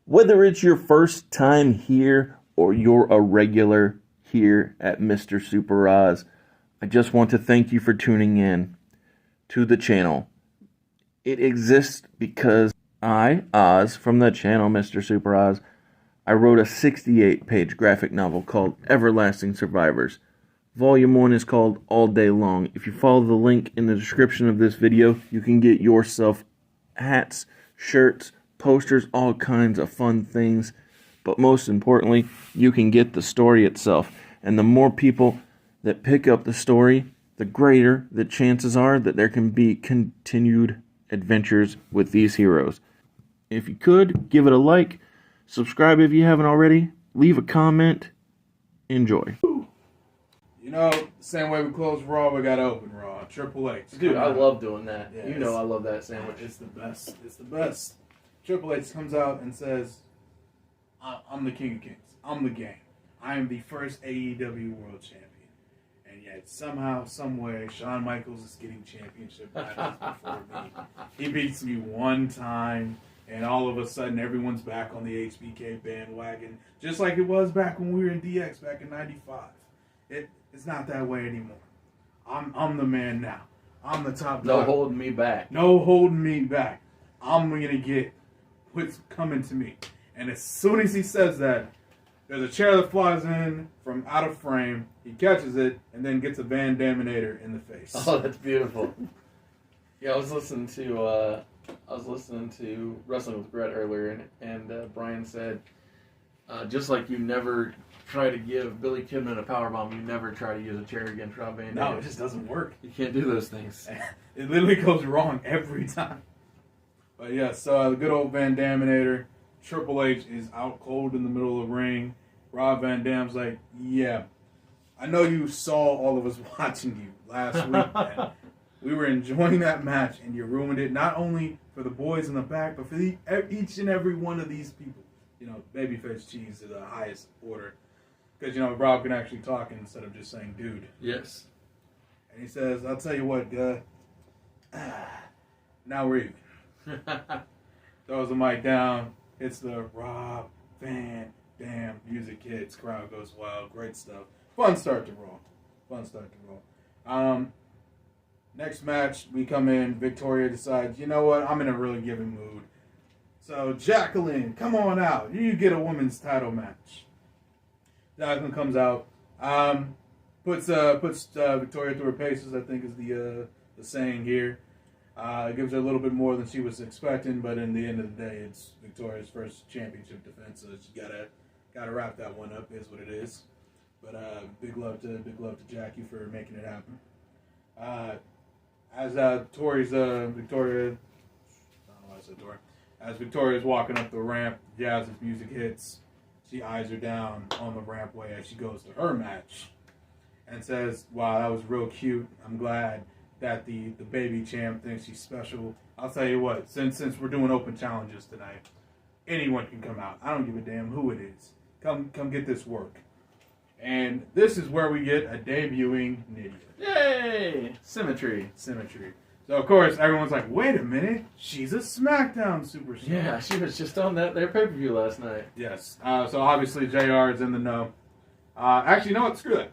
Whether it's your first time here or you're a regular here at Mr. Super Oz, I just want to thank you for tuning in to the channel. It exists because I, Oz, from the channel Mr. Super Oz, I wrote a 68-page graphic novel called Everlasting Survivors. Volume 1 is called All Day Long. If you follow the link in the description of this video, you can get yourself hats, shirts, posters, all kinds of fun things. But most importantly, you can get the story itself. And the more people that pick up the story, the greater the chances are that there can be continued adventures with these heroes. If you could, give it a like, subscribe if you haven't already, leave a comment, enjoy. You know, same way we close Raw, we gotta open Raw. Triple H. Dude, I love doing that. Yeah, you know I love that sandwich. It's the best. It's the best. Triple H comes out and says, I'm the King of Kings. I'm the game. I am the first AEW World Champion. And yet, somehow, someway, Shawn Michaels is getting championship titles before me. He beats me one time, and all of a sudden, everyone's back on the HBK bandwagon. Just like it was back when we were in DX back in 95. It's not that way anymore. I'm the man now. I'm the top dog. No holding me back. No holding me back. I'm going to get what's coming to me. And as soon as he says that, there's a chair that flies in from out of frame. He catches it and then gets a Van Daminator in the face. Oh, that's beautiful. Yeah, I was listening to Wrestling with Brett earlier, and Brian said, just like you never try to give Billy Kidman a powerbomb, you never try to use a chair against Rob Van Dam. No, it just doesn't work. You can't do those things. It literally goes wrong every time. But yeah, so the good old Van Daminator. Triple H is out cold in the middle of the ring. Rob Van Dam's like, yeah, I know you saw all of us watching you last week, man. We were enjoying that match, and you ruined it, not only for the boys in the back, but for each and every one of these people. You know, babyface cheese to the highest order. Because, you know, Rob can actually talk instead of just saying dude. Yes. And he says, I'll tell you what, now we're even. Throws the mic down. It's the Rob Van Dam music hits. Crowd goes wild. Great stuff. Fun start to Raw. Next match, we come in. Victoria decides, you know what? I'm in a really giving mood. So, Jacqueline, come on out. You get a women's title match. Jacqueline comes out. Puts Victoria through her paces, I think is the saying here. Gives her a little bit more than she was expecting, but in the end of the day, it's Victoria's first championship defense, so she gotta wrap that one up. Is what it is. But big love to Jackie for making it happen. As Victoria's walking up the ramp, Jazz's music hits. She eyes her down on the rampway as she goes to her match, and says, "Wow, that was real cute. I'm glad that the baby champ thinks she's special. I'll tell you what, since we're doing open challenges tonight, anyone can come out. I don't give a damn who it is. Come get this work." And this is where we get a debuting Nydia. Yay! Symmetry. So of course everyone's like, wait a minute, she's a SmackDown superstar. Yeah, she was just on their pay-per-view last night. Yes. So obviously JR is in the know. Actually, you know what? Screw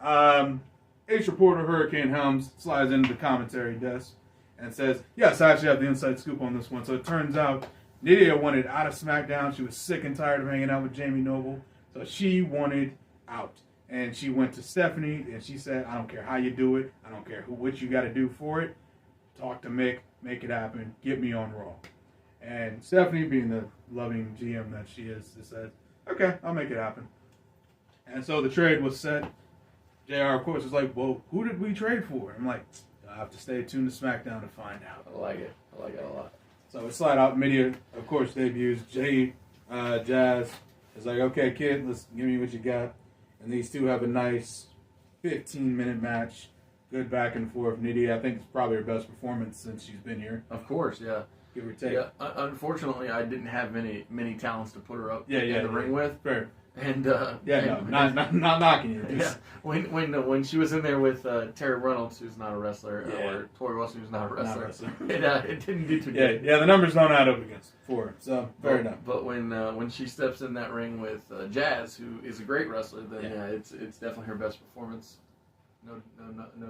that. Ace reporter Hurricane Helms slides into the commentary desk and says, yes, I actually have the inside scoop on this one. So it turns out Nydia wanted out of SmackDown. She was sick and tired of hanging out with Jamie Noble. So she wanted out. And she went to Stephanie and she said, I don't care how you do it. I don't care what you got to do for it. Talk to Mick. Make it happen. Get me on Raw. And Stephanie, being the loving GM that she is, said, okay, I'll make it happen. And so the trade was set. JR, of course, was like, well, who did we trade for? I'm like, I have to stay tuned to SmackDown to find out. I like it a lot. So we slide out. Nydia, of course, debuts. Jazz is like, okay, kid, let's give me what you got. And these two have a nice 15-minute match. Good back and forth. Nydia, I think it's probably her best performance since she's been here. Of course, yeah. Give or take. Yeah. Unfortunately, I didn't have many talents to put her up in the ring with. Fair. And not knocking you. Yeah, when she was in there with Terry Reynolds, who's not a wrestler, Yeah. or Tori Wilson, who's not a wrestler, wrestler. it didn't do too good. Yeah, the numbers don't add up against 4, so fair enough. But when she steps in that ring with Jazz, who is a great wrestler, then Yeah. it's definitely her best performance, no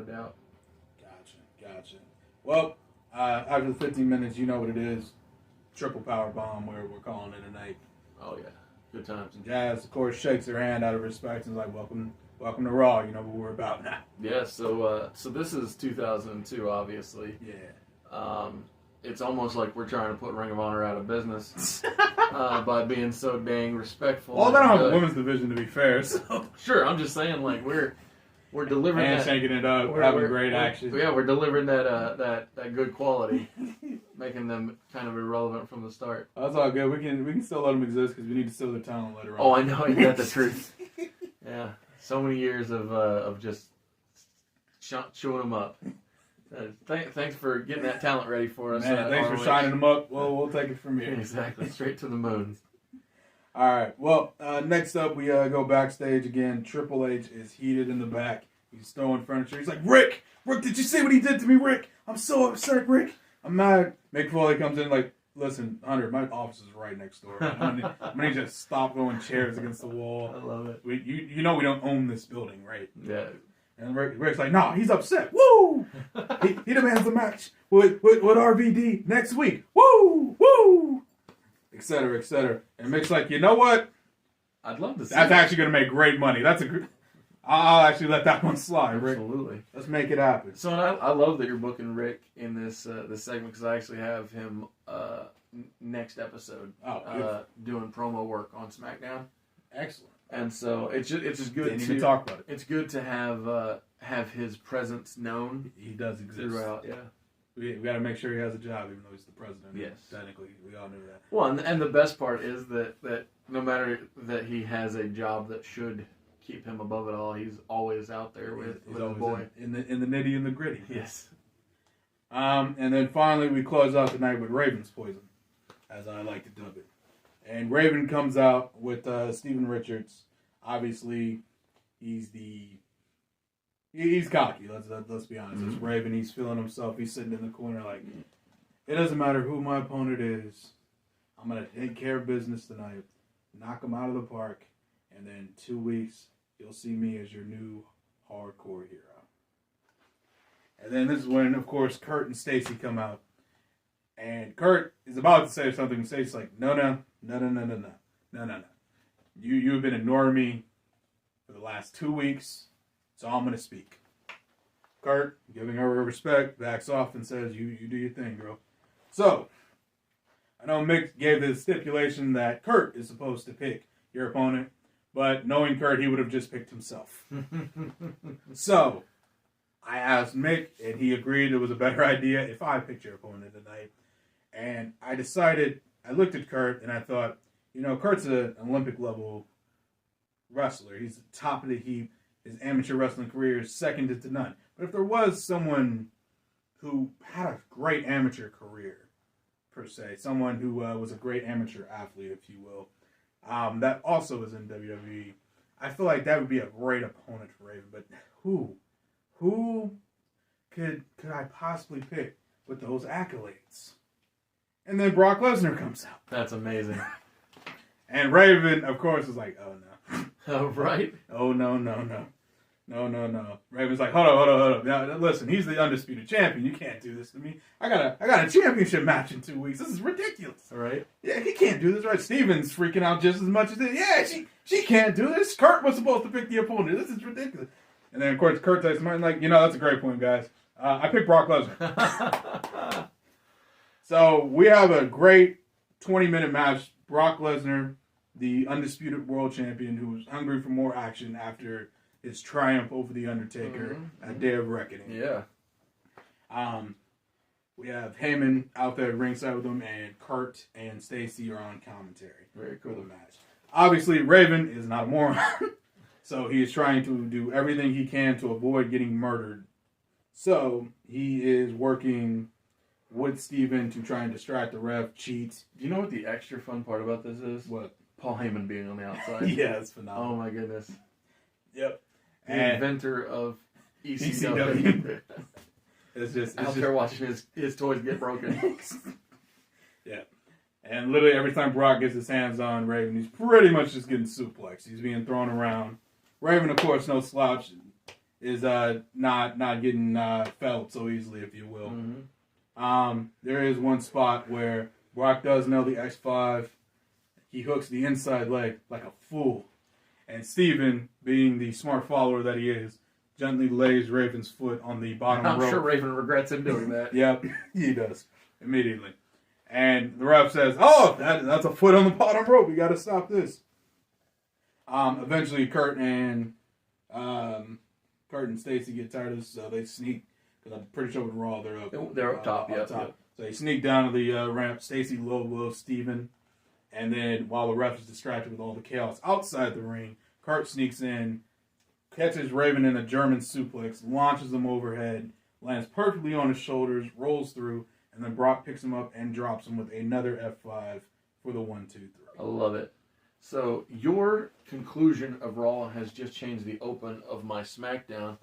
doubt. Gotcha. Well, after the 15 minutes, you know what it is. Triple power bomb, where we're calling it a night. Oh yeah, good times. And Jazz, of course, shakes her hand out of respect and is like, welcome to Raw. You know what we're about now. Yeah, so this is 2002, obviously. Yeah. It's almost like we're trying to put Ring of Honor out of business by being so dang respectful. Well, they don't have a good. women's division, to be fair, so. Sure, I'm just saying, like we're delivering And that. shaking it up, We're- having we're- great we're- action. Yeah, we're delivering that good quality, making them kind of irrelevant from the start. That's all good. We can still let them exist because we need to steal their talent later on. Oh, I know, you got the truth. Yeah, so many years of just chewing them up. Thanks for getting that talent ready for us. Man, thanks for ROH. shining them up. Well, we'll take it from here. Exactly, straight to the moon. All right. Well, next up, we go backstage again. Triple H is heated in the back. He's throwing furniture. He's like, Rick, did you see what he did to me, Rick? I'm so upset, Rick. I'm mad. Mick Foley comes in like, listen, Hunter, my office is right next door. I'm gonna need you to stop throwing chairs against the wall. I love it. You know we don't own this building, right? Yeah. And Rick's like, nah, he's upset. Woo! he demands a match with RVD next week. Woo! Et cetera, et cetera. And Mick's like, you know what? I'd love to see That's that. actually going to make great money. I'll actually let that one slide, Rick. Absolutely. Let's make it happen. So, and I love that you're booking Rick in this segment because I actually have him next episode doing promo work on SmackDown, Excellent. and so it's just good Didn't to even talk about it. It's good to have his presence known He does exist. throughout. Yeah. We got to make sure he has a job, even though he's the president. Yes. Technically, we all knew that. Well, and the best part is that no matter that he has a job that should keep him above it all, he's always out there with He's his always boy. in the nitty and the gritty. Yes. And then finally, we close out the night with Raven's Poison, as I like to dub it. And Raven comes out with Steven Richards. Obviously, he's cocky. Let's be honest. It's Raven. He's feeling himself. He's sitting in the corner like, it doesn't matter who my opponent is. I'm gonna take care of business tonight, knock him out of the park, and then 2 weeks you'll see me as your new hardcore hero. And then this is when, of course, Kurt and Stacy come out. And Kurt is about to say something, and Stacy's like, no. You've been ignoring me for the last 2 weeks, so I'm going to speak. Kurt, giving her respect, backs off and says, you do your thing, girl. So, I know Mick gave the stipulation that Kurt is supposed to pick your opponent, but knowing Kurt, he would have just picked himself. So, I asked Mick, and he agreed it was a better idea if I picked your opponent tonight. And I decided, I looked at Kurt, and I thought, Kurt's an Olympic-level wrestler. He's the top of the heap. His amateur wrestling career is second to none. But if there was someone who had a great amateur career, per se, someone who was a great amateur athlete, if you will, that also is in WWE, I feel like that would be a great opponent for Raven. But who could I possibly pick with those accolades? And then Brock Lesnar comes out. That's amazing. And Raven, of course, is like, oh no. Oh, right? Oh no. Raven's like, hold up. Now listen, he's the undisputed champion. You can't do this to me. I got a championship match in 2 weeks. This is ridiculous. All right. Yeah, he can't do this, right? Steven's freaking out just as much as it. Yeah, she can't do this. Kurt was supposed to pick the opponent. This is ridiculous. And then of course Kurt takes mine like, that's a great point, guys. I picked Brock Lesnar. So we have a great 20-minute match. Brock Lesnar, the undisputed world champion, who was hungry for more action after his triumph over The Undertaker at Day of Reckoning. Yeah. We have Heyman out there at ringside with him, and Kurt and Stacy are on commentary for the match. Obviously, Raven is not a moron, so he is trying to do everything he can to avoid getting murdered. So he is working with Steven to try and distract the ref, cheat. Do you know what the extra fun part about this is? What? Paul Heyman being on the outside. Yeah, it's Oh phenomenal. my goodness. Yep. The And inventor of ECW. ECW. It's Out there watching his toys get broken. Yeah. And literally every time Brock gets his hands on Raven, he's pretty much just getting suplexed. He's being thrown around. Raven, of course, no slouch, is not getting felt so easily, if you will. Mm-hmm. There is one spot where Brock does know the X5. He hooks the inside leg like a fool. And Steven, being the smart follower that he is, gently lays Raven's foot on the bottom I'm rope. sure Raven regrets him doing that. Yep, he does. Immediately. And the ref says, "Oh, that's a foot on the bottom rope. We got to stop this." Eventually, Kurt and Stacy get tired of this, so they sneak. Because I'm pretty sure with Raw, They're up top, yeah. So they sneak down to the ramp. Stacy low blows Steven. And then while the ref is distracted with all the chaos outside the ring, Kurt sneaks in, catches Raven in a German suplex, launches him overhead, lands perfectly on his shoulders, rolls through, and then Brock picks him up and drops him with another F5 for the 1, 2, 3. I love it. So your conclusion of Raw has just changed the open of my SmackDown.